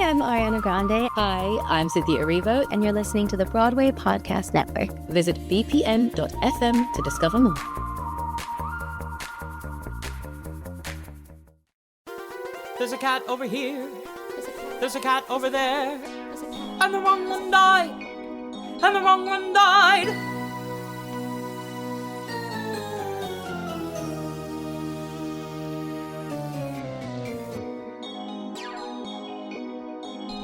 I'm Ariana Grande. Hi, I'm Cynthia Erivo, and you're listening to the Broadway Podcast Network. Visit bpn.fm to discover more. There's a cat over here. There's a cat over there. And the wrong one died. And the wrong one died.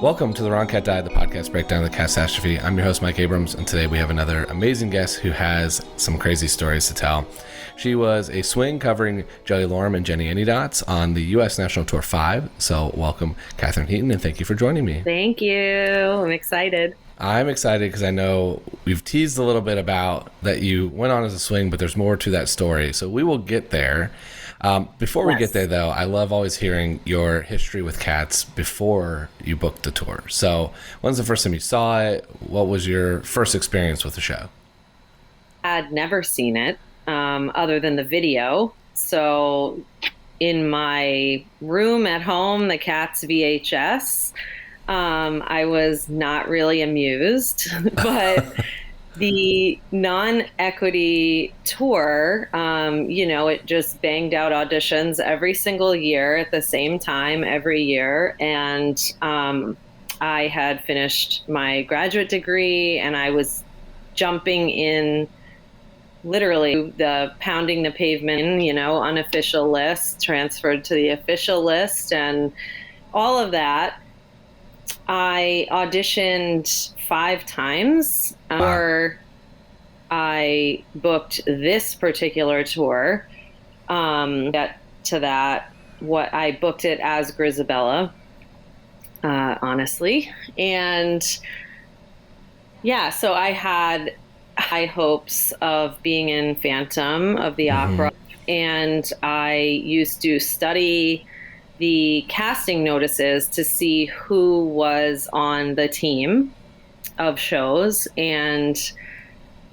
Welcome to The Wrong Cat Died, the podcast breakdown of the catastrophe. I'm your host, Mike Abrams, and today we have another amazing guest who has some crazy stories to tell. She was a swing covering Jellicle and Jenny Anydots on the U.S. National Tour 5. So welcome, Katharine Heaton, and thank you for joining me. Thank you. I'm excited. I'm excited because I know we've teased a little bit about that you went on as a swing, but there's more to that story. So we will get there. Before we get there, though, I love always hearing your history with cats before you booked the tour. So when's the first time you saw it? What was your first experience with the show? I'd never seen it other than the video. So in my room at home, the Cats VHS, I was not really amused, but the non-equity tour, it just banged out auditions every single year at the same time every year. And I had finished my graduate degree and I was jumping in literally the pounding the pavement, unofficial list, transferred to the official list and all of that. I auditioned 5 times or I booked this particular tour. Get to that, what I booked it as Grizabella, honestly. And yeah, so I had high hopes of being in Phantom of the Opera. And I used to study the casting notices to see who was on the team of shows. And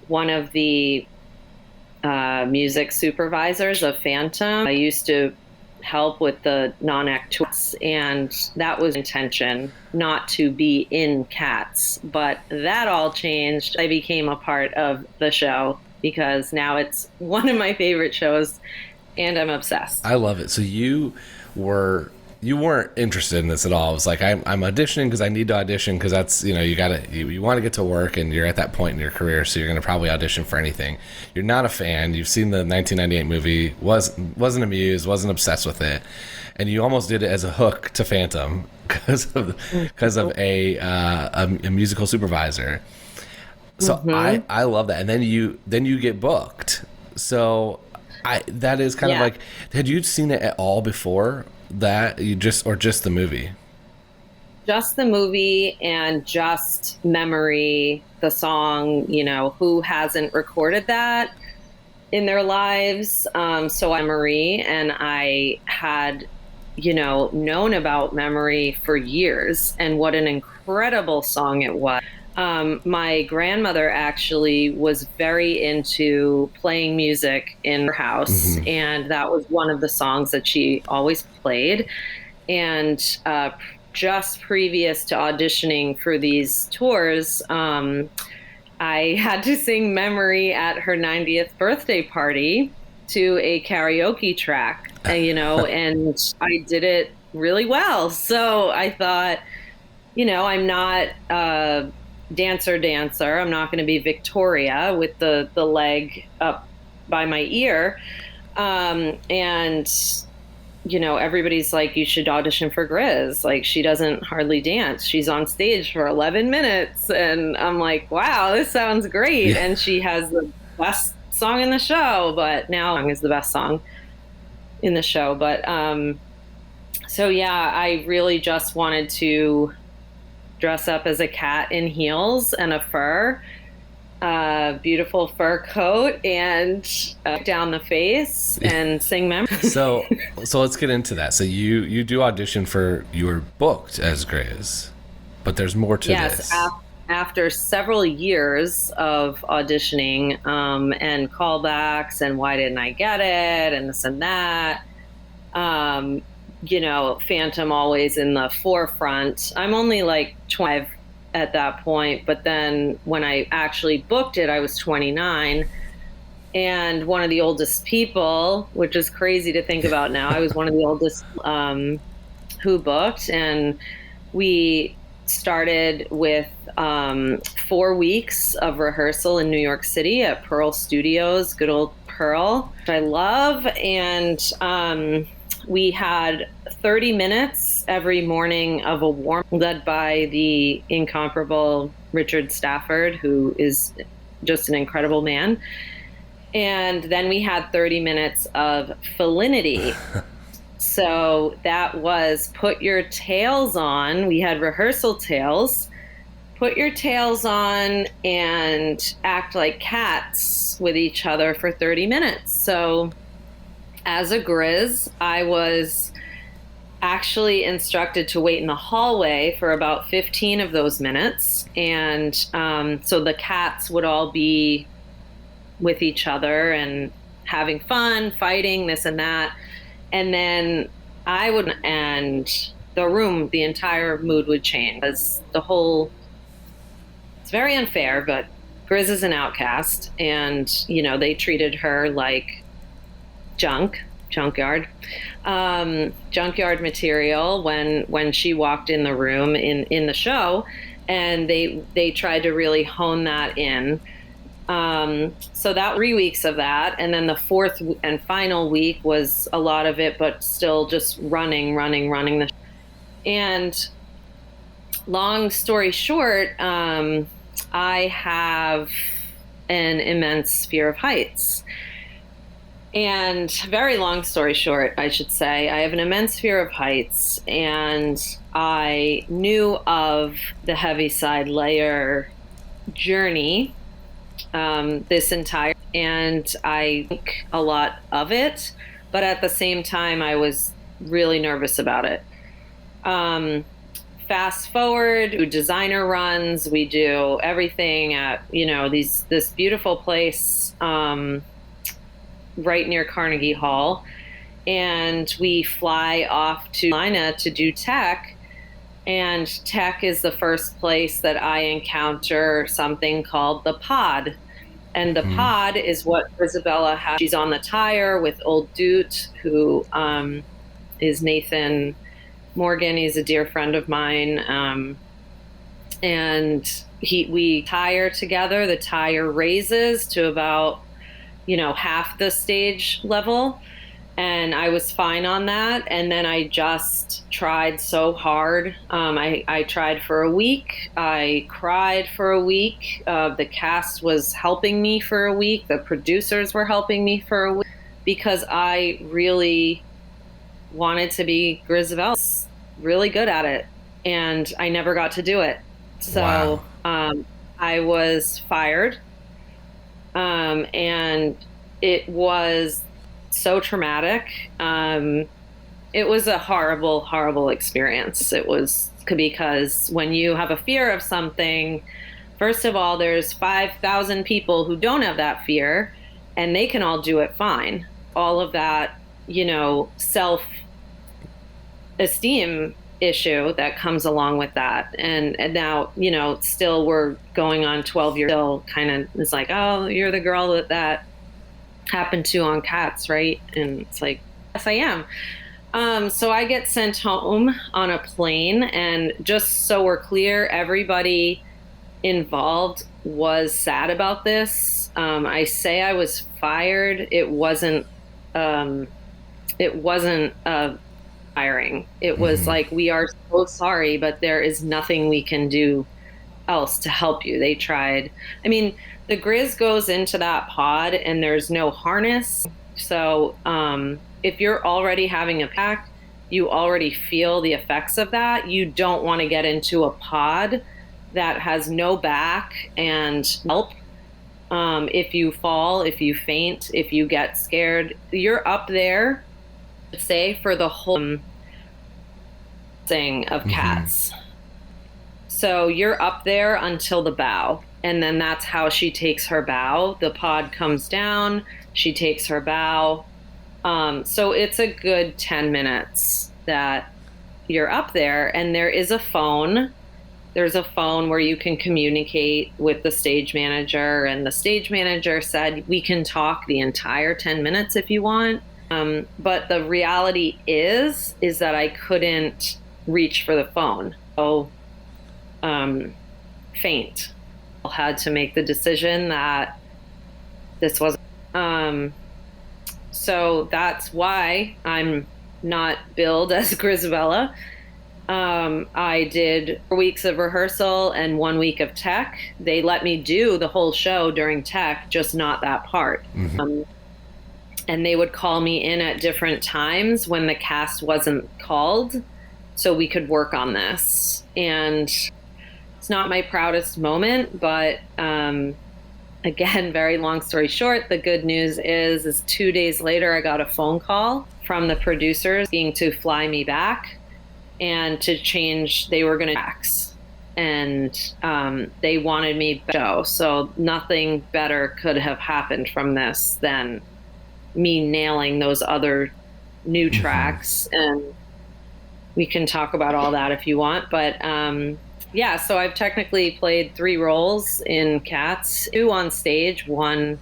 one of the music supervisors of Phantom, I used to help with the non-actors, and that was intention, not to be in Cats. But that all changed. I became a part of the show because now it's one of my favorite shows and I'm obsessed. I love it. So you weren't interested in this at all. It was like, I'm auditioning because I need to audition because that's, you want to get to work and you're at that point in your career. So you're going to probably audition for anything. You're not a fan. You've seen the 1998 movie, wasn't amused, wasn't obsessed with it. And you almost did it as a hook to Phantom because of a musical supervisor. So I love that. And then you get booked. So that is kind of like, had you seen it at all before that? Just the movie? Just the movie and just Memory, the song, who hasn't recorded that in their lives? So Memory, and I had, known about Memory for years and what an incredible song it was. My grandmother actually was very into playing music in her house, and that was one of the songs that she always played. And just previous to auditioning for these tours, I had to sing Memory at her 90th birthday party to a karaoke track, and I did it really well. So I thought, I'm not dancer. I'm not going to be Victoria with the leg up by my ear. And, everybody's like, you should audition for Grizz. Like, she doesn't hardly dance. She's on stage for 11 minutes. And I'm like, wow, this sounds great. Yeah. And she has the best song in the show, but now song is the best song in the show. But, so yeah, I really just wanted to dress up as a cat in heels and a fur, beautiful fur coat, and down the face and sing Memory. So let's get into that. So you do audition for, you were booked as Grizz, but there's more to this. Yes, after several years of auditioning and callbacks and why didn't I get it and this and that. Phantom always in the forefront. I'm only like 25 at that point, but then when I actually booked it, I was 29 and one of the oldest people, which is crazy to think about now. I was one of the oldest who booked, and we started with 4 weeks of rehearsal in New York City at Pearl Studios, good old Pearl, which I love. And we had 30 minutes every morning of a warm, led by the incomparable Richard Stafford, who is just an incredible man. And then we had 30 minutes of felinity. So that was put your tails on. We had rehearsal tails. Put your tails on and act like cats with each other for 30 minutes. So as a Grizz, I was actually instructed to wait in the hallway for about 15 of those minutes. And so the cats would all be with each other and having fun, fighting, this and that. And then I would, and the entire mood would change. Because it's very unfair, but Grizz is an outcast. And, they treated her like junkyard material when she walked in the room in the show. And they tried to really hone that in. So that 3 weeks of that. And then the fourth and final week was a lot of it, but still just running the. And long story short, I have an immense fear of heights. And very long story short, I should say, I have an immense fear of heights, and I knew of the Heaviside Layer journey and I think a lot of it, but at the same time, I was really nervous about it. Fast forward, we do designer runs, we do everything at, this beautiful place right near Carnegie Hall. And we fly off to Carolina to do tech. And tech is the first place that I encounter something called the pod. And the pod is what Grizabella has. She's on the tire with old Doot, who is Nathan Morgan. He's a dear friend of mine. And we tire together. The tire raises to about, half the stage level. And I was fine on that. And then I just tried so hard. I tried for a week. I cried for a week. The cast was helping me for a week. The producers were helping me for a week because I really wanted to be Grizabella. Really good at it. And I never got to do it. So I was fired. And it was so traumatic. It was a horrible, horrible experience. It was because when you have a fear of something, first of all, there's 5,000 people who don't have that fear, and they can all do it fine. All of that, self-esteem issue that comes along with that. And now, still we're going on 12 years, still kind of, it's like, oh, you're the girl that happened to on Cats, right? And it's like, yes, I am. So I get sent home on a plane, and just so we're clear, everybody involved was sad about this. I say I was fired. It wasn't firing. It was like, we are so sorry, but there is nothing we can do else to help you. They tried. I mean, the Grizz goes into that pod and there's no harness. So if you're already having a pack, you already feel the effects of that. You don't want to get into a pod that has no back and help. If you fall, if you faint, if you get scared, you're up there, say, for the whole thing of Cats. So you're up there until the bow. And then that's how she takes her bow. The pod comes down, she takes her bow. So it's a good 10 minutes that you're up there, and there is a phone. There's a phone where you can communicate with the stage manager, and the stage manager said, we can talk the entire 10 minutes if you want. But the reality is that I couldn't reach for the phone. So, faint. I had to make the decision that this wasn't. So that's why I'm not billed as Grizabella. I did 4 weeks of rehearsal and 1 week of tech. They let me do the whole show during tech, just not that part. Mm-hmm. And they would call me in at different times when the cast wasn't called, so we could work on this. And it's not my proudest moment, but again, very long story short, the good news is 2 days later, I got a phone call from the producers being to fly me back and to change. They were going to tax, and they wanted me back. So nothing better could have happened from this than me nailing those other new tracks. And we can talk about all that if you want, but yeah, so I've technically played 3 roles in Cats, 2 on stage, 1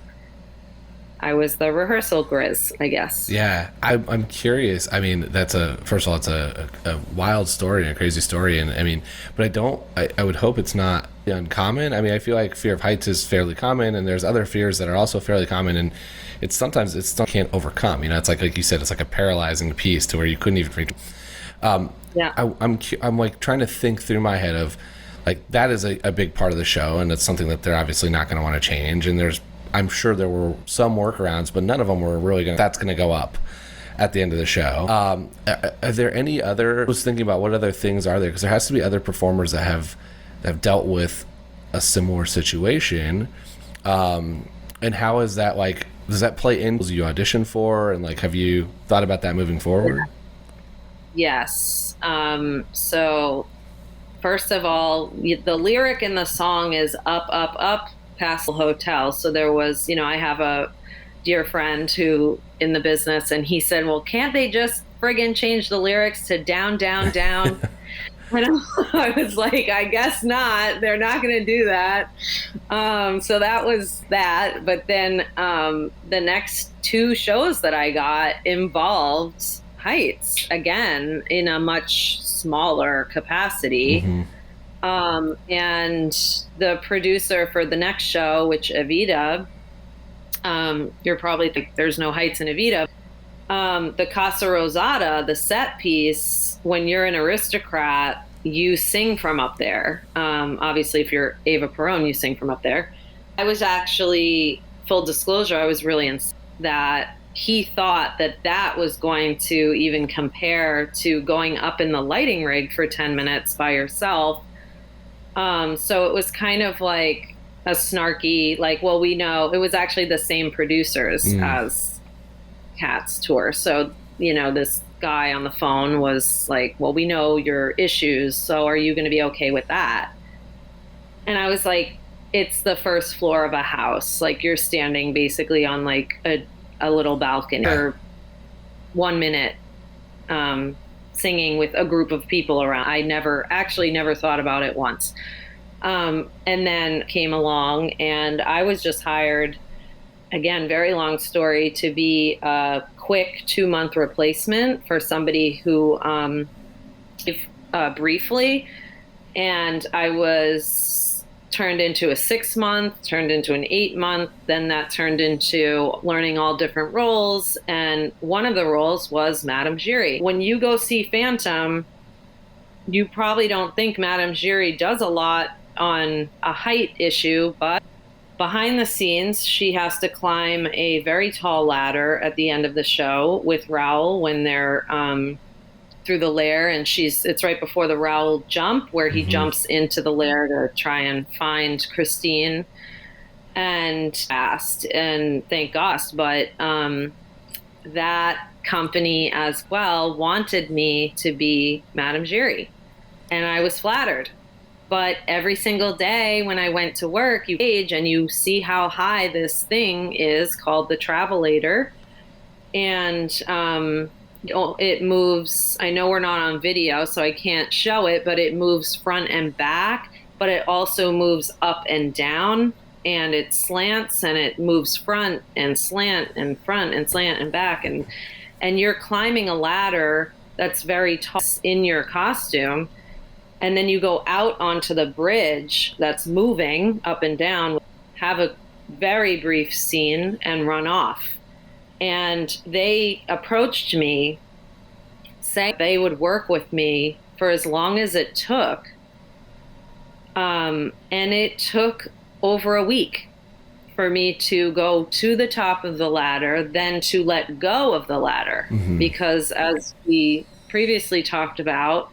I was the rehearsal Grizz, I guess. Yeah, I'm curious. I mean, first of all, it's a wild story and a crazy story, and I mean, but I would hope it's not uncommon. I mean, I feel like fear of heights is fairly common, and there's other fears that are also fairly common, and it's sometimes can't overcome. You know, it's like you said, it's like a paralyzing piece to where you couldn't even reach. Yeah. I'm like trying to think through my head of like that is a big part of the show, and it's something that they're obviously not going to want to change. And I'm sure there were some workarounds, but none of them were really that's going to go up at the end of the show. Are there any other? I was thinking about what other things are there, because there has to be other performers that have dealt with a similar situation. And how is that, like, does that play in? You audition for, and like, have you thought about that moving forward? Yes. So first of all, the lyric in the song is up, up, up past the hotel. So there was, I have a dear friend who in the business, and he said, well, can't they just friggin' change the lyrics to down, down, down? And I was like, I guess not. They're not going to do that. So that was that. But then the next 2 shows that I got involved heights again in a much smaller capacity. Mm-hmm. And the producer for the next show, which Evita, you're probably thinking there's no heights in Evita. The Casa Rosada, the set piece, when you're an aristocrat, you sing from up there. Obviously, if you're Eva Perón, you sing from up there. I was actually, full disclosure, I was really that he thought that was going to even compare to going up in the lighting rig for 10 minutes by yourself. So it was kind of like a snarky, like, well, we know it was actually the same producers as Cats tour. So, this guy on the phone was like, well, we know your issues, so are you going to be okay with that? And I was like, it's the first floor of a house. Like, you're standing basically on like a little balcony for 1 minute singing with a group of people around. I never thought about it once. And then came along, and I was just hired, again, very long story, to be a quick 2-month replacement for somebody who briefly, and I was turned into a 6-month, turned into an 8-month, then that turned into learning all different roles, and one of the roles was Madame Giry. When you go see Phantom, you probably don't think Madame Giry does a lot on a height issue, but behind the scenes, she has to climb a very tall ladder at the end of the show with Raoul when they're through the lair, and it's right before the Raoul jump where he jumps into the lair to try and find Christine, and fast, and thank God. But that company as well wanted me to be Madame Giry, and I was flattered. But every single day when I went to work, you age and you see how high this thing is called the Travelator. And it moves. I know we're not on video, so I can't show it, but it moves front and back, but it also moves up and down, and it slants, and it moves front and slant and front and slant and back. And you're climbing a ladder that's very tall in your costume. And then you go out onto the bridge that's moving up and down, have a very brief scene, and run off. And they approached me saying they would work with me for as long as it took. And it took over a week for me to go to the top of the ladder, then to let go of the ladder. Mm-hmm. Because as we previously talked about,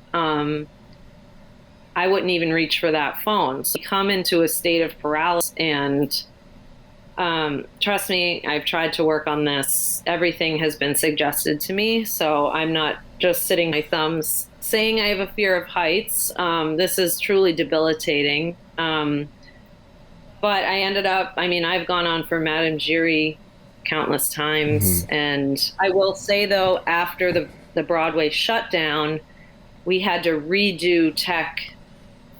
I wouldn't even reach for that phone. So I come into a state of paralysis, and trust me, I've tried to work on this. Everything has been suggested to me, so I'm not just sitting my thumbs saying I have a fear of heights. This is truly debilitating. But I ended up, I've gone on for Madame Giry countless times. Mm-hmm. And I will say, though, after the Broadway shutdown, we had to redo tech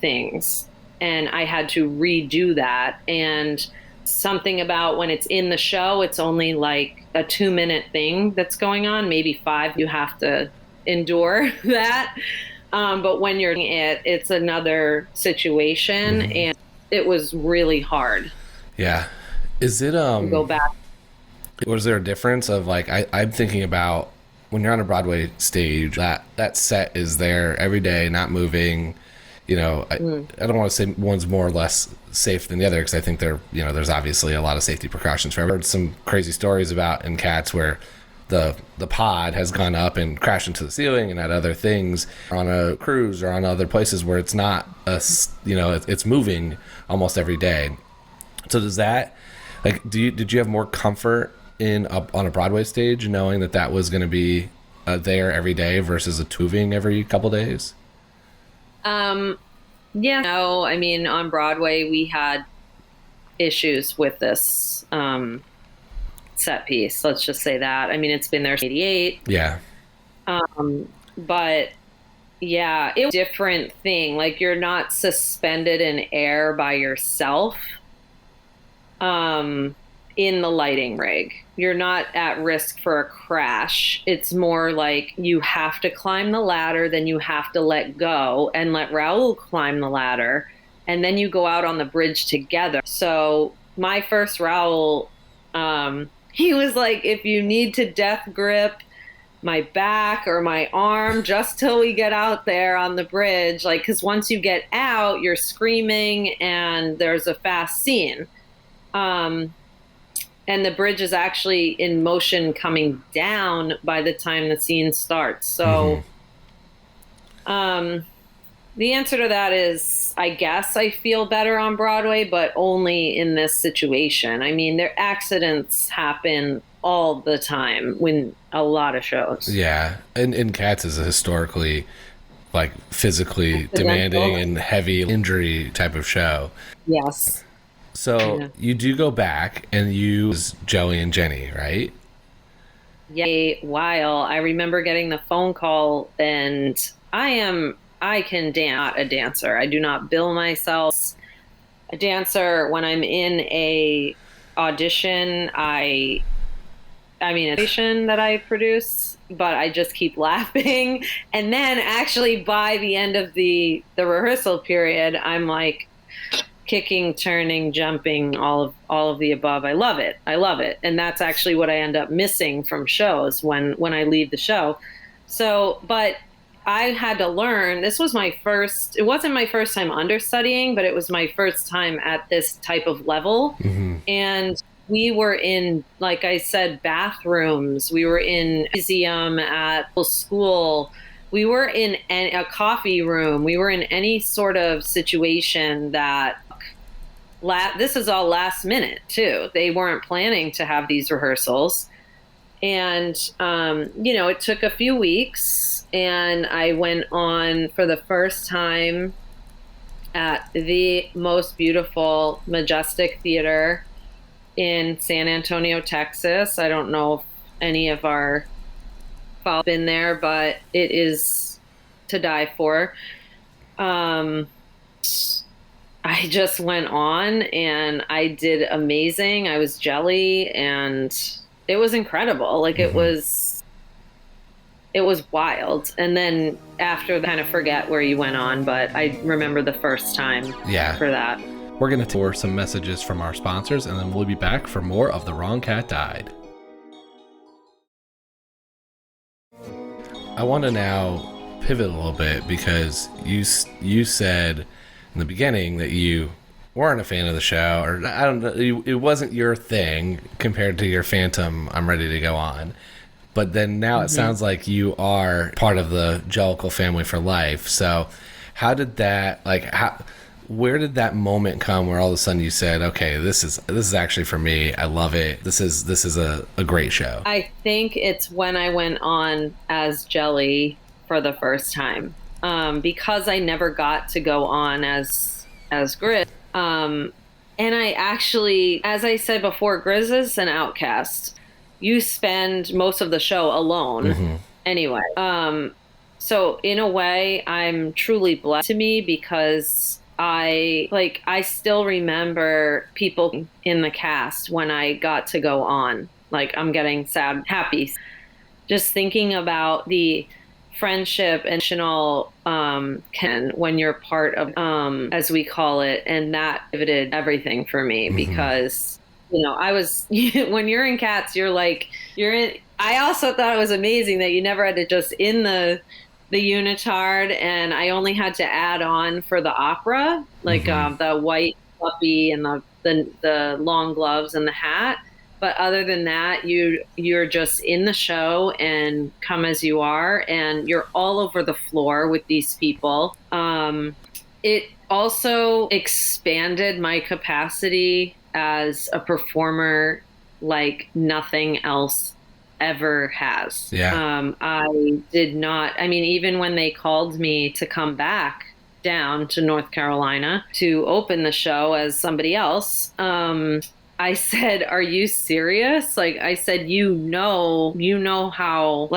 things. And I had to redo that. And something about when it's in the show, it's only like a 2-minute thing that's going on, maybe 5. You have to endure that. But when you're in it, it's another situation. Mm-hmm. And it was really hard. Yeah. Is it go back? Was there a difference of like I'm thinking about when you're on a Broadway stage, that set is there every day, not moving. I don't want to say one's more or less safe than the other, because I think there's obviously a lot of safety precautions. I've heard some crazy stories about in Cats where the pod has gone up and crashed into the ceiling, and had other things on a cruise or on other places where it's not it's moving almost every day. So does that, like, did you have more comfort on a Broadway stage knowing that was going to be there every day versus a moving every couple days? Yeah, no, on Broadway we had issues with this set piece. Let's just say that. It's been there since '88. Yeah. But yeah, it was a different thing. Like, you're not suspended in air by yourself in the lighting rig. You're not at risk for a crash. It's more like you have to climb the ladder, then you have to let go and let Raoul climb the ladder, and then you go out on the bridge together. So my first Raoul, he was like, if you need to death grip my back or my arm just till we get out there on the bridge, like, because once you get out, you're screaming and there's a fast scene. And the bridge is actually in motion coming down by the time the scene starts. So the answer to that is, I guess I feel better on Broadway, but only in this situation. Their accidents happen all the time when a lot of shows. Yeah. And Cats is a historically, like, physically demanding and heavy injury type of show. Yes. So you do go back and use Joey and Jenny, right? Yeah, a while. I remember getting the phone call, and I can dance, not a dancer. I do not bill myself a dancer. When I'm in a audition, a audition that I produce, but I just keep laughing. And then actually by the end of the rehearsal period, I'm like, kicking, turning, jumping, all of the above. I love it. And that's actually what I end up missing from shows when I leave the show. So, but I had to learn, it wasn't my first time understudying, but it was my first time at this type of level. Mm-hmm. And we were in, like I said, bathrooms. We were in a museum at school. We were in a coffee room. We were in any sort of situation that this is all last minute too. They weren't planning to have these rehearsals. And, it took a few weeks, and I went on for the first time at the most beautiful, majestic theater in San Antonio, Texas. I don't know if any of our been there, but it is to die for. I just went on and I did amazing. I was Jelly and it was incredible. Like it was wild. And then after that, kind of forget where you went on, but I remember the first time for that. We're going to tour some messages from our sponsors and then we'll be back for more of The Wrong Cat Died. I want to now pivot a little bit because you said in the beginning that you weren't a fan of the show, or I don't know, it wasn't your thing compared to your Phantom I'm Ready to Go On. But then now it sounds like you are part of the Jellicle family for life. So how did that, where did that moment come where all of a sudden you said, okay, this is actually for me. I love it. This is a great show. I think it's when I went on as Jelly for the first time. Because I never got to go on as Grizz. And I actually, as I said before, Grizz is an outcast. You spend most of the show alone anyway. So in a way, I'm truly blessed to me because I still remember people in the cast when I got to go on. Like, I'm getting sad, happy. Just thinking about the friendship and when you're part of as we call it, and that pivoted everything for me because I was when you're in Cats, I also thought it was amazing that you never had to just in the unitard, and I only had to add on for the opera, the white puppy and the long gloves and the hat. But other than that, you're just in the show and come as you are, and you're all over the floor with these people. It also expanded my capacity as a performer like nothing else ever has. I did not, even when they called me to come back down to North Carolina to open the show as somebody else, I said, "Are you serious?" I said, you know how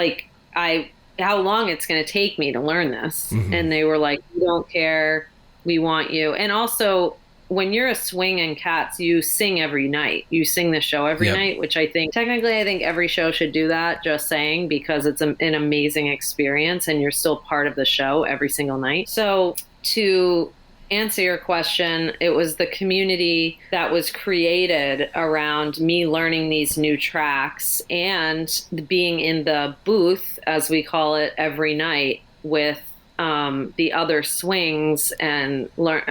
how long it's going to take me to learn this. And they were like, "We don't care. We want you." And also, when you're a swing in Cats, you sing every night. You sing the show every night, which I think every show should do that, just saying, because it's an amazing experience and you're still part of the show every single night. So to answer your question, it was the community that was created around me learning these new tracks and being in the booth, as we call it, every night with the other swings and learn.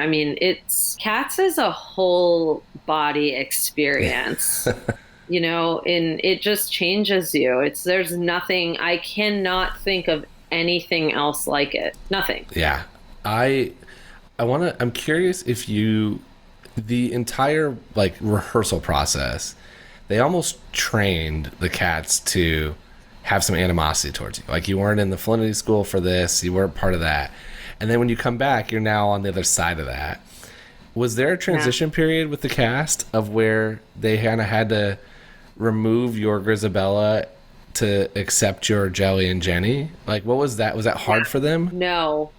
Cats is a whole body experience, and it just changes you. There's nothing, I cannot think of anything else like it. Nothing. Yeah. I'm curious if the entire rehearsal process, they almost trained the Cats to have some animosity towards you. Like, you weren't in the Felinity School for this, you weren't part of that. And then when you come back, you're now on the other side of that. Was there a transition period with the cast of where they kind of had to remove your Grizabella to accept your Jelly and Jenny? What was that? Was that hard for them? No.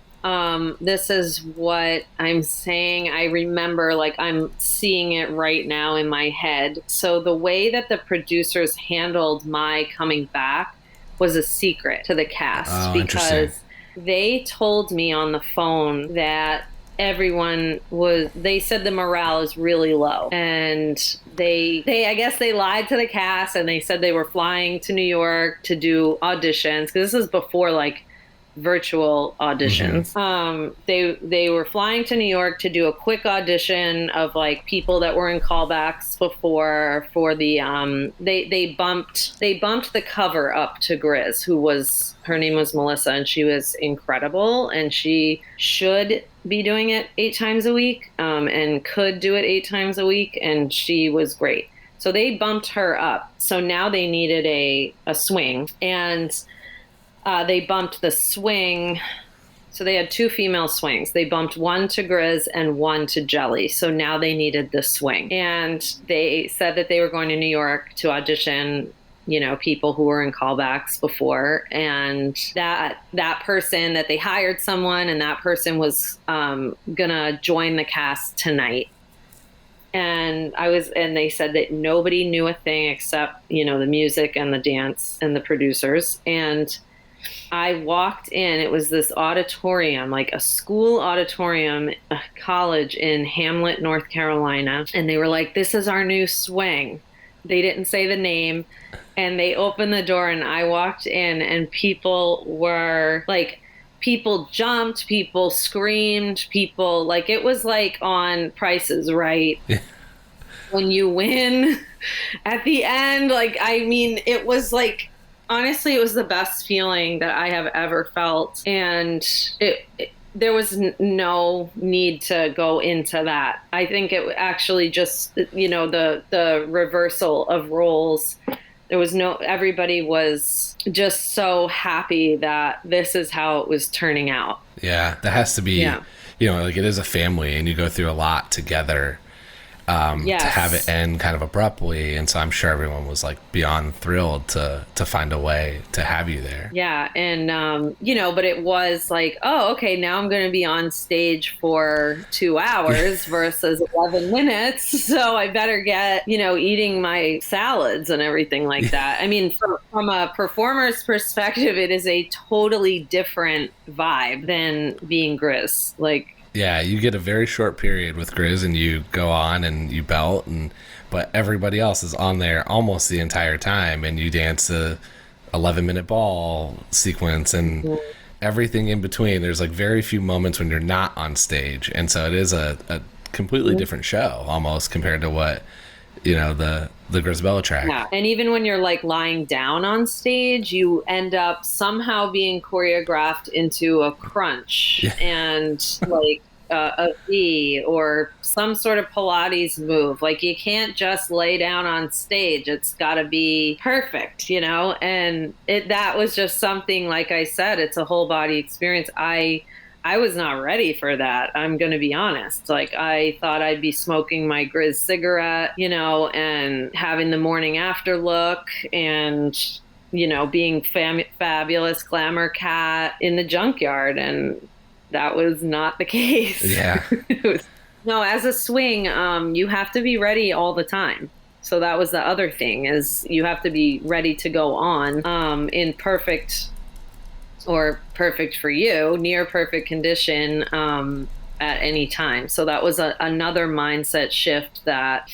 This is what I'm saying. I remember, I'm seeing it right now in my head. So the way that the producers handled my coming back was a secret to the cast, because they told me on the phone that they said the morale is really low, and they I guess they lied to the cast, and they said they were flying to New York to do auditions, because this is before virtual auditions. They were flying to New York to do a quick audition of people that were in callbacks before for the they bumped the cover up to Grizz, her name was Melissa, and she was incredible, and she should be doing it 8 times a week, and could do it 8 times a week, and she was great. So they bumped her up. So now they needed a swing, and they bumped the swing. So they had 2 female swings. They bumped one to Grizz and one to Jelly. So now they needed the swing. And they said that they were going to New York to audition people who were in callbacks before, and that person that they hired someone, and that person was gonna join the cast tonight. And they said that nobody knew a thing except, the music and the dance and the producers. And I walked in, it was this auditorium, like a school auditorium, a college in Hamlet, North Carolina. And they were like, this is our new swing. They didn't say the name. And they opened the door and I walked in, and people jumped, people screamed, it was like on Prices Right. Yeah. When you win at the end, it was honestly, it was the best feeling that I have ever felt. And there was no need to go into that. I think it actually just, the reversal of roles. Everybody was just so happy that this is how it was turning out. Yeah, that has to be, it is a family and you go through a lot together. Yes. To have it end kind of abruptly, and so I'm sure everyone was beyond thrilled to find a way to have you there. Yeah, and but it was oh, okay, now I'm going to be on stage for 2 hours versus 11 minutes, so I better get eating my salads and everything like that. I mean, from a performer's perspective, it is a totally different vibe than being Grizz. Yeah, you get a very short period with Grizz and you go on and you belt, but everybody else is on there almost the entire time, and you dance a 11-minute ball sequence and everything in between. There's very few moments when you're not on stage, and so it is a completely different show almost compared to what the Grizabella track. Yeah, and even when you're lying down on stage, you end up somehow being choreographed into a crunch and a V or some sort of Pilates move. You can't just lay down on stage. It's got to be perfect, and that was just something, like I said, it's a whole body experience. I was not ready for that. I'm going to be honest. I thought I'd be smoking my Grizz cigarette, and having the morning after look and, being fabulous glamour cat in the junkyard. And that was not the case. Yeah. No, as a swing, you have to be ready all the time. So that was the other thing, is you have to be ready to go on in perfect for you, near perfect condition at any time. So that was another mindset shift that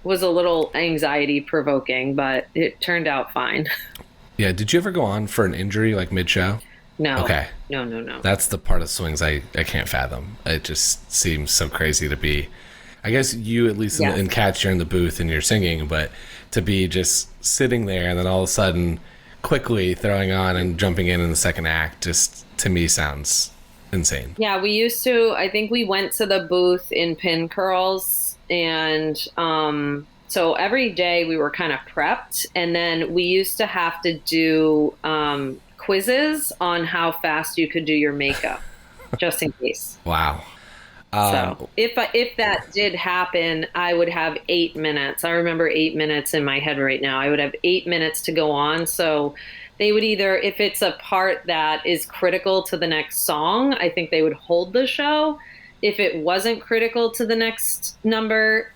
was a little anxiety provoking, but it turned out fine. Yeah. Did you ever go on for an injury mid-show? No. Okay. No. That's the part of swings I can't fathom. It just seems so crazy to be, I guess you at least in Cats, you're in the booth and you're singing, but to be just sitting there and then all of a sudden quickly throwing on and jumping in the second act, just to me sounds insane. Yeah, I think we went to the booth in pin curls, and so every day we were kind of prepped, and then we used to have to do quizzes on how fast you could do your makeup, just in case. Wow. So if that did happen, I would have 8 minutes. I remember 8 minutes in my head right now. I would have 8 minutes to go on. So they would either, if it's a part that is critical to the next song, I think they would hold the show. If it wasn't critical to the next number,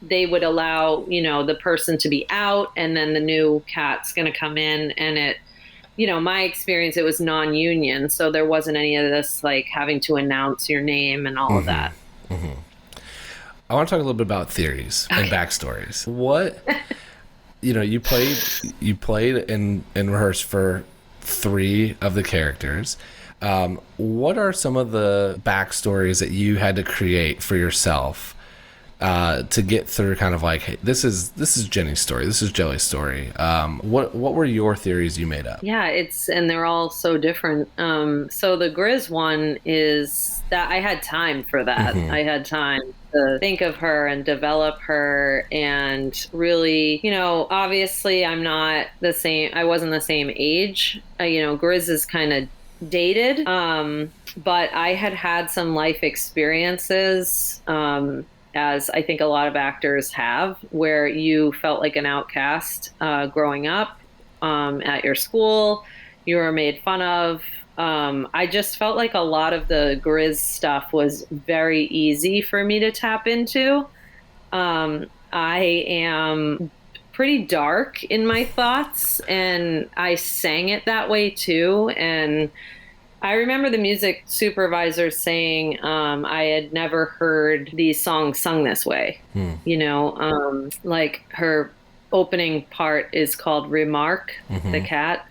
they would allow, the person to be out, and then the new cat's going to come in, and my experience, it was non-union, so there wasn't any of this having to announce your name and all of that. Mm-hmm. I want to talk a little bit about theories and backstories. What, you played and rehearsed for 3 of the characters. What are some of the backstories that you had to create for yourself to get through kind of hey, this is Jenny's story, this is Jelly's story? What were your theories you made up? Yeah, and they're all so different. So the Grizz one is that I had time for that. Mm-hmm. I had time to think of her and develop her, and really, obviously I wasn't the same age. Grizz is kind of dated, but I had some life experiences, as I think a lot of actors have, where you felt like an outcast growing up at your school. You were made fun of. I just felt like a lot of the Grizz stuff was very easy for me to tap into. I am pretty dark in my thoughts, and I sang it that way too. And I remember the music supervisor saying I had never heard these songs sung this way. Like her opening part is called Remark, the cat.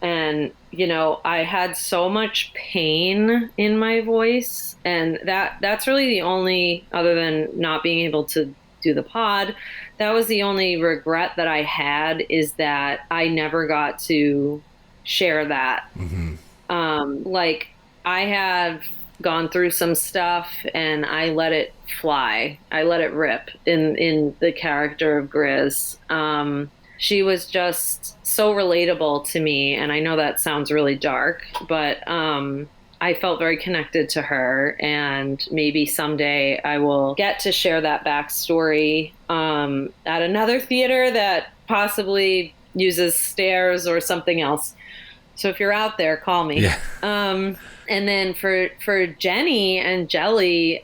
And, I had so much pain in my voice, and that's really the only, other than not being able to do the pod, that was the only regret that I had, is that I never got to share that. Like, I have gone through some stuff and I let it fly. I let it rip in the character of Grizz. She was just so relatable to me, and I know that sounds really dark, but I felt very connected to her, and maybe someday I will get to share that backstory at another theater that possibly uses stairs or something else. So if you're out there, call me. Yeah. And then for Jenny and Jelly,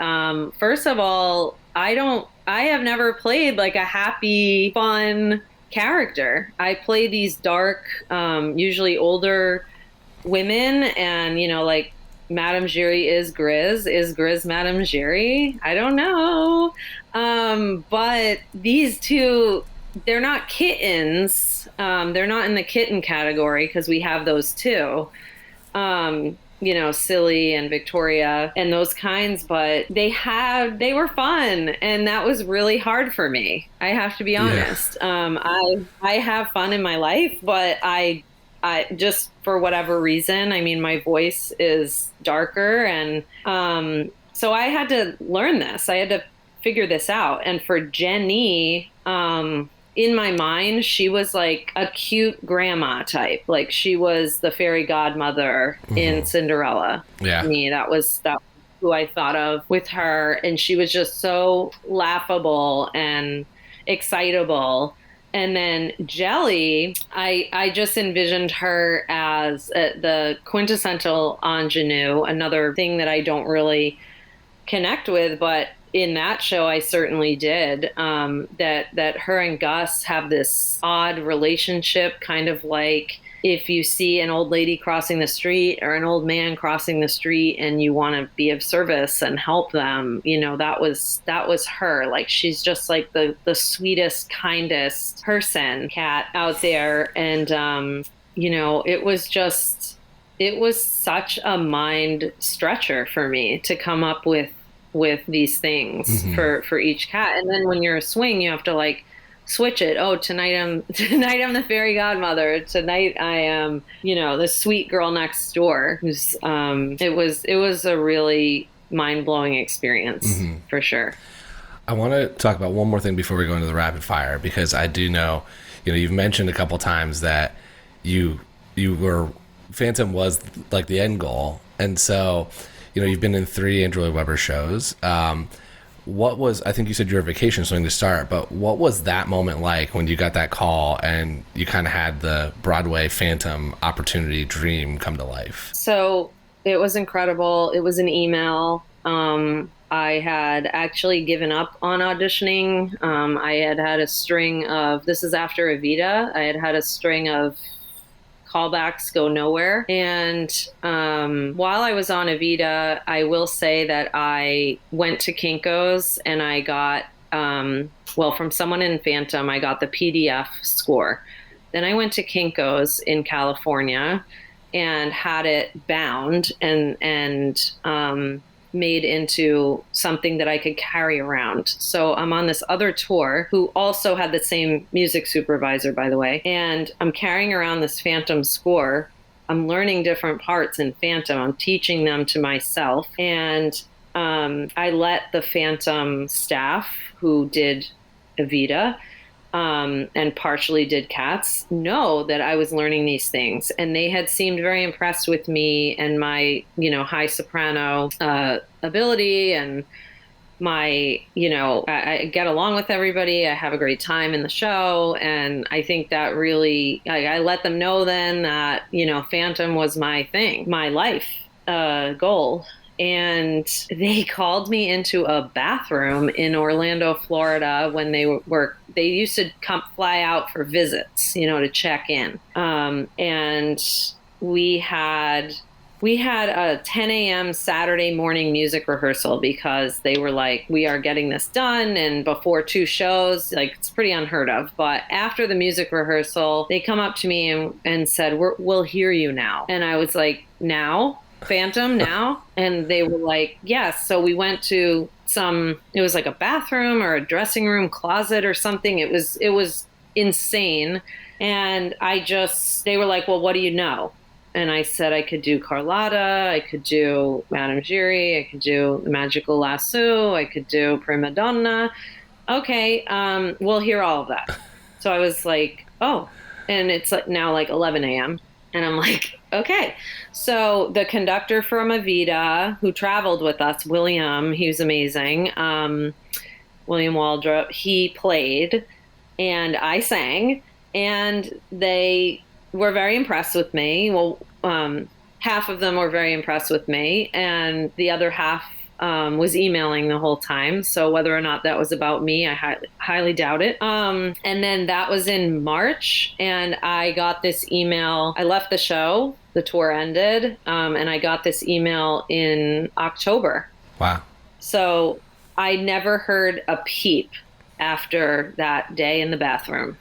first of all, I have never played like a happy, fun character. I play these dark, usually older women, and like Madame Giry is Grizz Madame Giry? I don't know. But these two, they're not kittens. They're not in the kitten category, because we have those too. Silly and Victoria and those kinds, but they were fun, and that was really hard for me. I have to be honest. Yeah. I have fun in my life, but I just, for whatever reason, my voice is darker, and so I had to learn this. I had to figure this out. And for Jenny, in my mind, she was like a cute grandma type. Like, she was the fairy godmother in Cinderella. Yeah. To me, that was who I thought of with her. And she was just so laughable and excitable. And then Jelly, I just envisioned her as the quintessential ingenue, another thing that I don't really connect with, but in that show, I certainly did. That her and Gus have this odd relationship, kind of like if you see an old lady crossing the street or an old man crossing the street and you want to be of service and help them, that was her. Like, she's just like the sweetest, kindest person, cat out there. And, it was such a mind stretcher for me to come up with these things for each cat. And then when you're a swing, you have to like switch it. Oh, tonight I'm the fairy godmother. Tonight I am, the sweet girl next door. Who's it was a really mind-blowing experience for sure. I want to talk about one more thing before we go into the rapid fire, because I do know, you've mentioned a couple times that you were, Phantom was like the end goal. And so, you've been in 3 Andrew Lloyd Webber shows. What was, I think you said you were on vacation something to start, but what was that moment like when you got that call and you kind of had the Broadway Phantom opportunity dream come to life? So it was incredible. It was an email. I had actually given up on auditioning. I had a string of, this is after Evita, I had a string of callbacks go nowhere. And while I was on Evita, I will say that I went to Kinko's and I got, from someone in Phantom, I got the PDF score. Then I went to Kinko's in California and had it bound and made into something that I could carry around. So I'm on this other tour, who also had the same music supervisor, by the way, and I'm carrying around this Phantom score. I'm learning different parts in Phantom. I'm teaching them to myself. And I let the Phantom staff who did Evita and partially did Cats know that I was learning these things. And they had seemed very impressed with me and my, high soprano ability. And I get along with everybody. I have a great time in the show. And I think that really, I let them know then that, Phantom was my thing, my life goal. And they called me into a bathroom in Orlando, Florida when they used to fly out for visits, to check in. And we had a 10 a.m. Saturday morning music rehearsal because they were like, we are getting this done. And before 2 shows, like, it's pretty unheard of. But after the music rehearsal, they come up to me and said, we'll hear you now. And I was like, now? Phantom now? And they were like, yes. So we went to it was like a bathroom or a dressing room closet or something. It was insane. And they were like, well, what do you know? And I said I could do Carlotta, I could do Madame Giry, I could do The Magical Lasso, I could do Prima Donna. Okay, we'll hear all of that. So I was like, oh, and it's now like 11 a.m. And I'm like, okay. So the conductor from Evita, who traveled with us, William, he was amazing, William Waldrop, he played, and I sang, and they were very impressed with me. Well, half of them were very impressed with me, and the other half was emailing the whole time. So whether or not that was about me, I highly doubt it. And then that was in March, and I got this email. I left the show, the tour ended, and I got this email in October. Wow. So I never heard a peep after that day in the bathroom.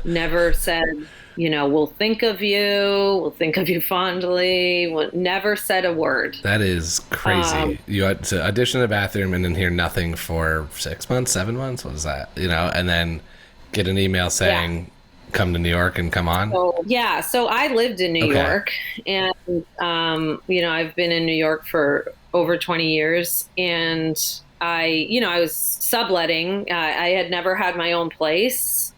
Never said, we'll think of you fondly. Never said a word. That is crazy. You had to audition in the bathroom and then hear nothing for 6 months, 7 months. What was that? And then get an email saying, come to New York and come on. So I lived in New York, and, I've been in New York for over 20 years, and I was subletting. I had never had my own place.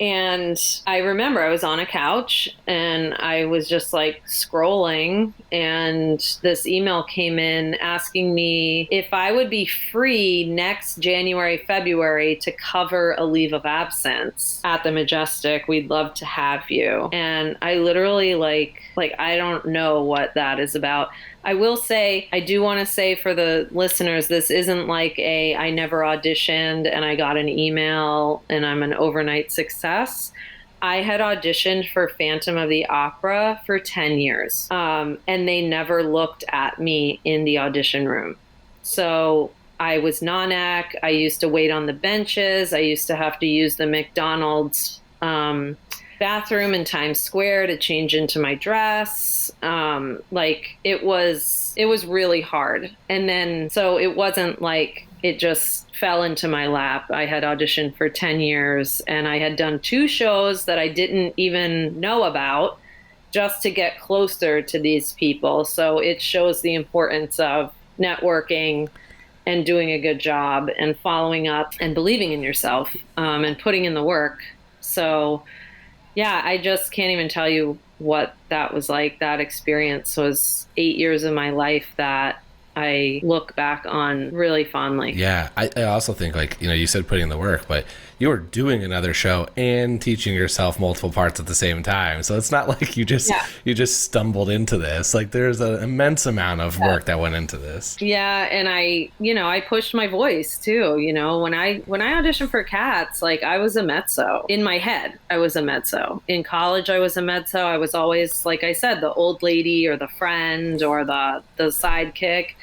And I remember I was on a couch and I was just like scrolling, and this email came in asking me if I would be free next January, February to cover a leave of absence at the Majestic. We'd love to have you. And I literally like I don't know what that is about. I will say, I do want to say for the listeners, this isn't like I never auditioned and I got an email and I'm an overnight success. I had auditioned for Phantom of the Opera for 10 years, and they never looked at me in the audition room. So I was non-ac. I used to wait on the benches. I used to have to use the McDonald's bathroom in Times Square to change into my dress. It was really hard. And then, so it wasn't like it just fell into my lap. I had auditioned for 10 years and I had done 2 shows that I didn't even know about just to get closer to these people. So it shows the importance of networking and doing a good job and following up and believing in yourself, and putting in the work. So yeah, I just can't even tell you what that was like. That experience was 8 years of my life that I look back on really fondly. Yeah, I also think, you said putting in the work, but you were doing another show and teaching yourself multiple parts at the same time. So it's not like you just stumbled into this. Like, there's an immense amount of work that went into this. Yeah, and I pushed my voice too. When I auditioned for Cats, I was a mezzo. In my head, I was a mezzo. In college, I was a mezzo. I was always, like I said, the old lady or the friend or the sidekick.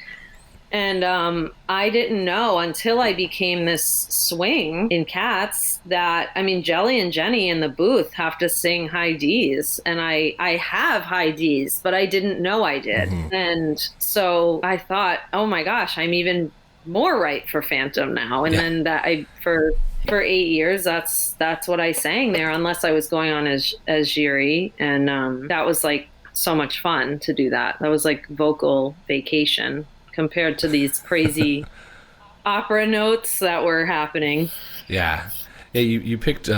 And I didn't know until I became this swing in Cats that, Jelly and Jenny in the booth have to sing high Ds. And I have high Ds, but I didn't know I did. Mm-hmm. And so I thought, oh my gosh, I'm even more right for Phantom now. And then for 8 years, that's what I sang there, unless I was going on as Giry. And that was so much fun to do that. That was like vocal vacation compared to these crazy opera notes that were happening. Yeah, you picked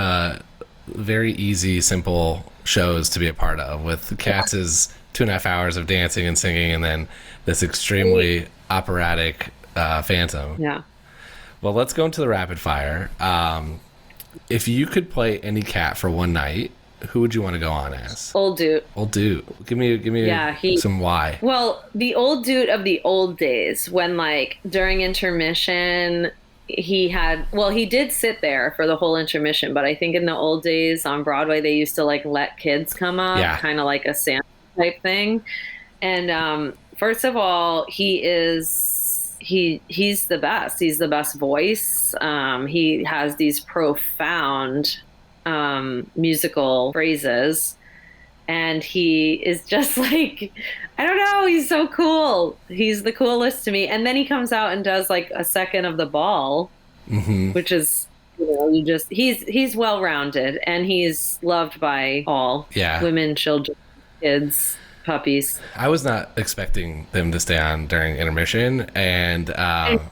very easy, simple shows to be a part of, with Cats' 2.5 hours of dancing and singing, and then this extremely operatic Phantom. Yeah. Well, let's go into the rapid fire. If you could play any cat for one night, who would you want to go on as? Old dude. Old dude. Give me some why. Well, the old dude of the old days, when like during intermission, he did sit there for the whole intermission, but I think in the old days on Broadway, they used to like let kids come up, kind of like a Santa type thing. And first of all, he's the best. He's the best voice. He has these profound musical phrases, and he is just like, I don't know, he's so cool. He's the coolest to me. And then he comes out and does like a second of the ball, which is, he's well-rounded, and he's loved by all. Women, children, kids, puppies. I was not expecting them to stay on during intermission, and go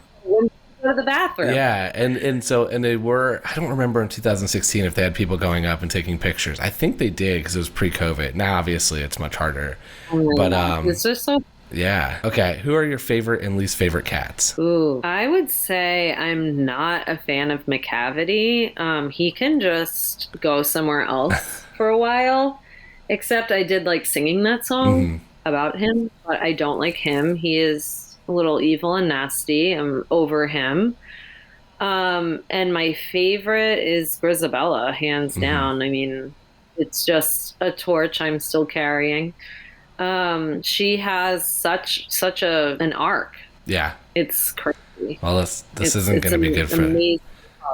to the bathroom. Yeah, and they were, I don't remember in 2016 if they had people going up and taking pictures. I think they did because it was pre-COVID. Now obviously it's much harder. But it's just so. Yeah. Okay. Who are your favorite and least favorite cats? Ooh, I would say I'm not a fan of McCavity. He can just go somewhere else for a while. Except I did like singing that song about him, but I don't like him. He is a little evil and nasty. I'm over him. And my favorite is Grizabella, hands down. I mean, it's just a torch I'm still carrying. She has such an arc. Yeah. It's crazy. Well, this isn't going to be good for...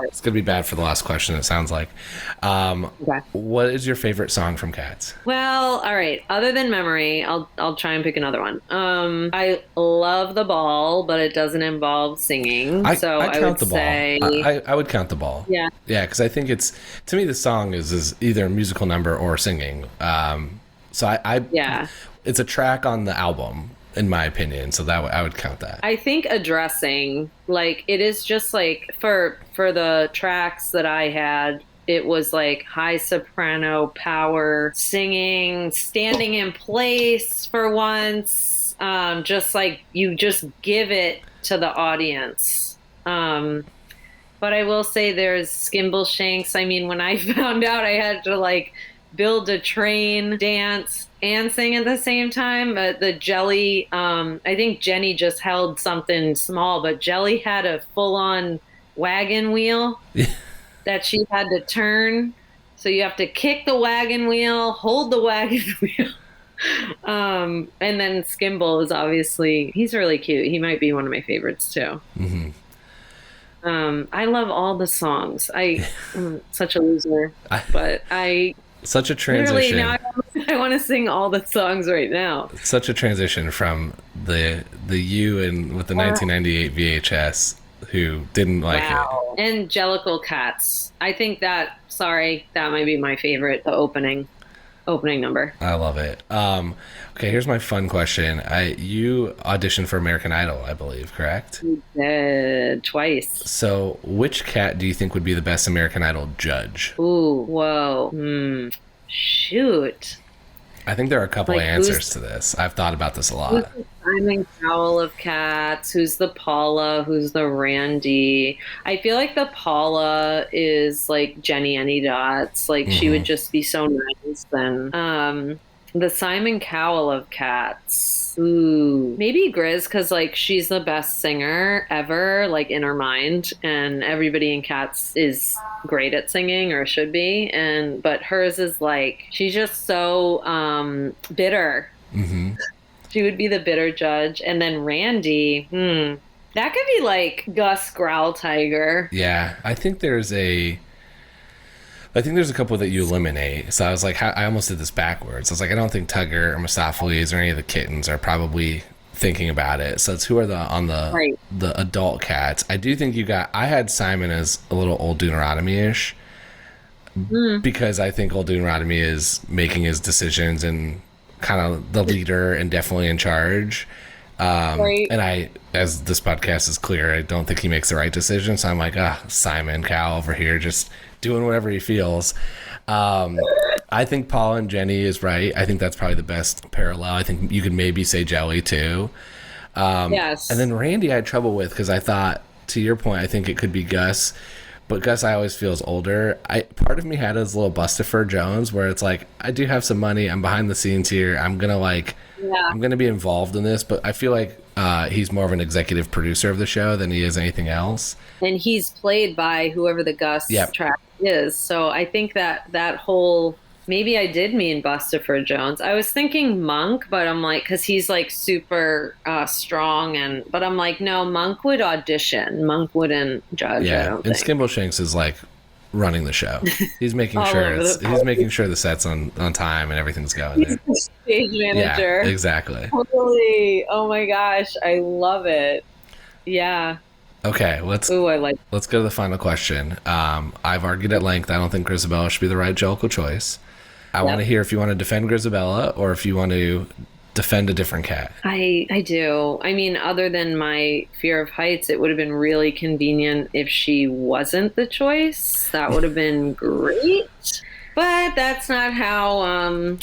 It's going to be bad for the last question, it sounds like. Okay. What is your favorite song from Cats? Well, all right. Other than Memory, I'll try and pick another one. I love The Ball, but it doesn't involve singing. I would say... I would count The Ball. Yeah. Yeah, because I think it's... To me, the song is either a musical number or singing. It's a track on the album, in my opinion, so that I would count that. I think addressing, like, it is just like for the tracks that I had, it was like high soprano power singing, standing in place for once, just like you just give it to the audience. But I will say there's Skimbleshanks. I mean, when I found out I had to like build a train, dance, and sing at the same time. But the Jelly, I think Jenny just held something small, but Jelly had a full-on wagon wheel that she had to turn. So you have to kick the wagon wheel, hold the wagon wheel. And then Skimble is obviously, he's really cute. He might be one of my favorites too. I love all the songs. I'm such a loser, but such a transition. Now I want to sing all the songs right now. Such a transition from the you and with the 1998 VHS who didn't like it. And Jellicle Cats. I think that might be my favorite, the opening number. I love it. Okay, here's my fun question. You auditioned for American Idol, I believe, correct? You did, twice. So which cat do you think would be the best American Idol judge? Ooh, whoa. Shoot. I think there are a couple of answers to this. I've thought about this a lot. Who's the Simon Cowell of Cats? Who's the Paula? Who's the Randy? I feel like the Paula is like Jenny Anydots. Like she would just be so nice. And the Simon Cowell of Cats. Ooh, maybe Grizz, because like she's the best singer ever, like in her mind, and everybody in Cats is great at singing or should be, but hers is like she's just so bitter. She would be the bitter judge. And then Randy, that could be like Gus Growl Tiger. Yeah, I think there's a couple that you eliminate. So I was like, I almost did this backwards. I was like, I don't think Tugger or Mistopheles or any of the kittens are probably thinking about it. So it's who are the adult cats. I do think I had Simon as a little Old Deuteronomy-ish because I think Old Deuteronomy is making his decisions and kind of the leader and definitely in charge. And as this podcast is clear, I don't think he makes the right decision. So I'm like, Simon Cowell over here just doing whatever he feels. I think Paul and Jenny is right. I think that's probably the best parallel. I think you could maybe say Jelly too. Yes. And then Randy I had trouble with because I thought, to your point, I think it could be Gus. But Gus, I always feels older. Part of me had his little Bustopher Jones, where it's like, I do have some money. I'm behind the scenes here. I'm gonna be involved in this. But I feel like he's more of an executive producer of the show than he is anything else. And he's played by whoever the Gus track is. So I think that whole, maybe I did mean Bustopher Jones. I was thinking Monk, but I'm like, because he's like super strong, but I'm like, no, Monk would audition. Monk wouldn't judge. Yeah, I don't and think. Skimbleshanks is like running the show. He's making sure he's making sure the set's on time and everything's going there. He's the stage manager. Yeah, exactly. Totally. Oh my gosh, I love it. Yeah. Okay, let's go to the final question. I've argued at length. I don't think Grizabella should be the right Jellicle choice. I want to hear if you want to defend Grizabella or if you want to defend a different cat. I do. I mean, other than my fear of heights, it would have been really convenient if she wasn't the choice. That would have been great. But that's not how,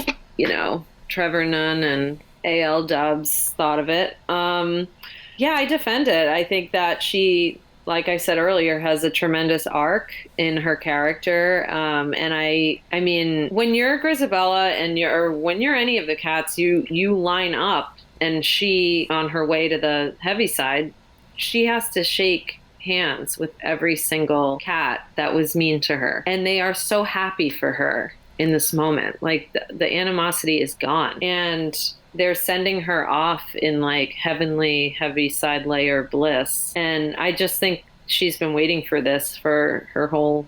Trevor Nunn and A.L. Dubs thought of it. Yeah, I defend it. I think that she, like I said earlier, has a tremendous arc in her character. And I mean, when you're Grizabella and when you're any of the cats, you line up, and she, on her way to the heavy side, she has to shake hands with every single cat that was mean to her. And they are so happy for her in this moment. Like the animosity is gone. And they're sending her off in like heavenly heavy side layer bliss. And I just think she's been waiting for this for her whole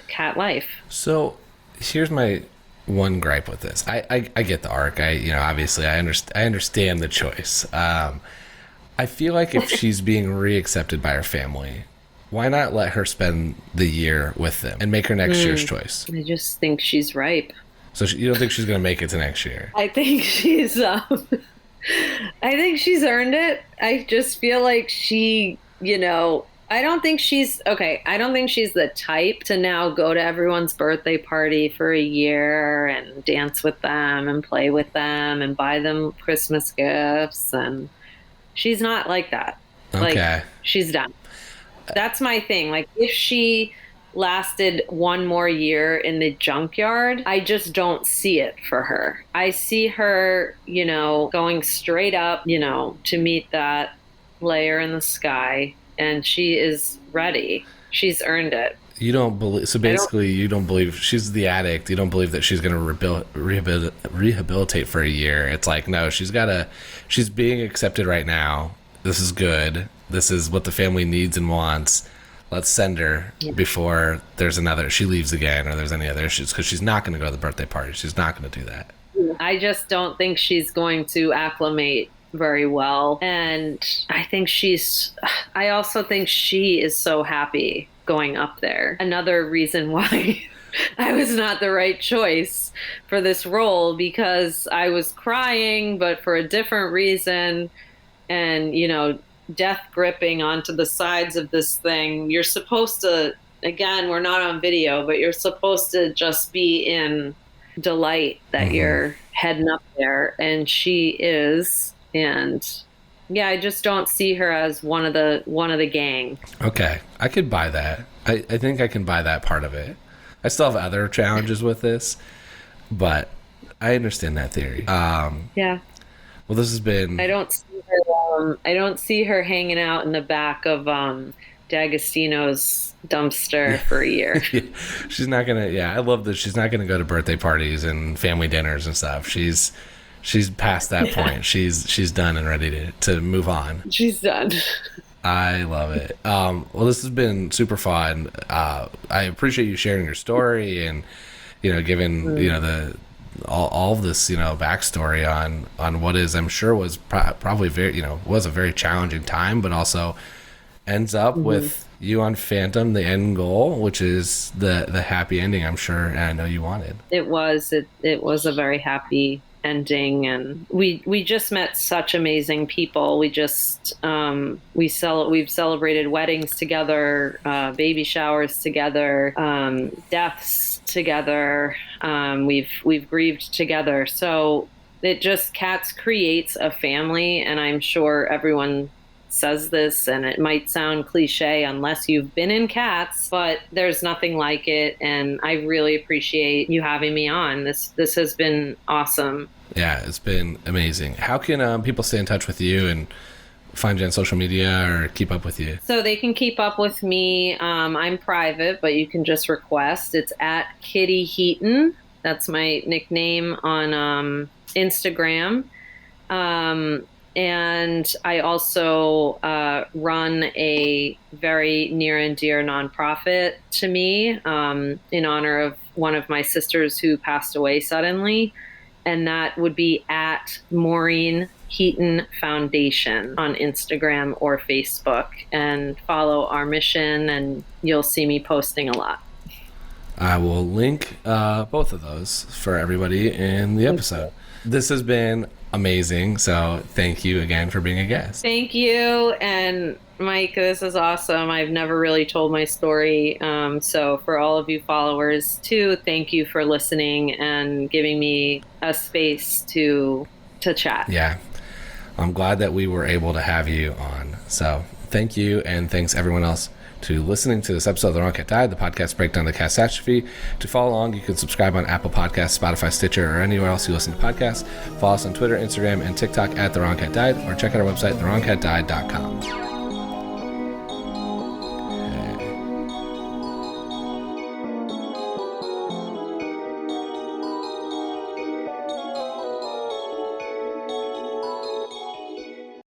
cat life. So here's my one gripe with this. I get the arc. Obviously I understand the choice. I feel like if she's being reaccepted by her family, why not let her spend the year with them and make her next year's choice? I just think she's ripe. So you don't think she's going to make it to next year? I think she's I think she's earned it. I just feel like she, I don't think she's the type to now go to everyone's birthday party for a year and dance with them and play with them and buy them Christmas gifts. And she's not like that. Okay. Like, she's done. That's my thing. Like, if she lasted one more year in the junkyard, I just don't see it for her. I see her, going straight up, to meet that layer in the sky, and she is ready. She's earned it. You don't believe, so basically you don't believe she's the addict. You don't believe that she's going to rehabilitate for a year. It's like, no, she's being accepted right now. This is good. This is what the family needs and wants. Let's send her before she leaves again or there's any other issues, because she's not going to go to the birthday party. She's not going to do that. I just don't think she's going to acclimate very well. And I also think she is so happy going up there. Another reason why I was not the right choice for this role, because I was crying, but for a different reason. And, death gripping onto the sides of this thing. You're supposed to, again, we're not on video, but you're supposed to just be in delight that you're heading up there. And she is. And yeah, I just don't see her as one of the gang. Okay. I could buy that. I think I can buy that part of it. I still have other challenges with this, but I understand that theory. Yeah. Well, this has been... I don't see her hanging out in the back of D'Agostino's dumpster for a year. She's not gonna. Yeah, I love that she's not gonna go to birthday parties and family dinners and stuff. She's past that point. She's done and ready to move on. She's done. I love it. Well, this has been super fun. I appreciate you sharing your story and giving all of this backstory on what is, I'm sure, was probably very was a very challenging time, but also ends up with you on Phantom, the end goal, which is the happy ending, I'm sure, and I know you wanted. It was a very happy ending, and we just met such amazing people. We just we've celebrated weddings together, baby showers together, deaths together. We've grieved together. So cats creates a family, and I'm sure everyone says this, and it might sound cliche unless you've been in cats, but there's nothing like it. And I really appreciate you having me on. This has been awesome. Yeah, it's been amazing. How can people stay in touch with you and find you on social media or keep up with you? So they can keep up with me. I'm private, but you can just request. It's at Kitty Heaton. That's my nickname on Instagram. And I also run a very near and dear nonprofit to me in honor of one of my sisters who passed away suddenly. And that would be at Maureen Heaton Foundation on Instagram or Facebook. And follow our mission, and you'll see me posting a lot. I will link both of those for everybody in the episode. This has been amazing. So thank you again for being a guest. Thank you. And Mike, this is awesome. I've never really told my story. So for all of you followers too, thank you for listening and giving me a space to chat. Yeah. I'm glad that we were able to have you on. So thank you. And thanks everyone else to listening to this episode of The Wrong Cat Died, the podcast breakdown of the catastrophe. To follow along, you can subscribe on Apple Podcasts, Spotify, Stitcher, or anywhere else you listen to podcasts. Follow us on Twitter, Instagram, and TikTok at The Wrong Cat Died, or check out our website, thewrongcatdied.com.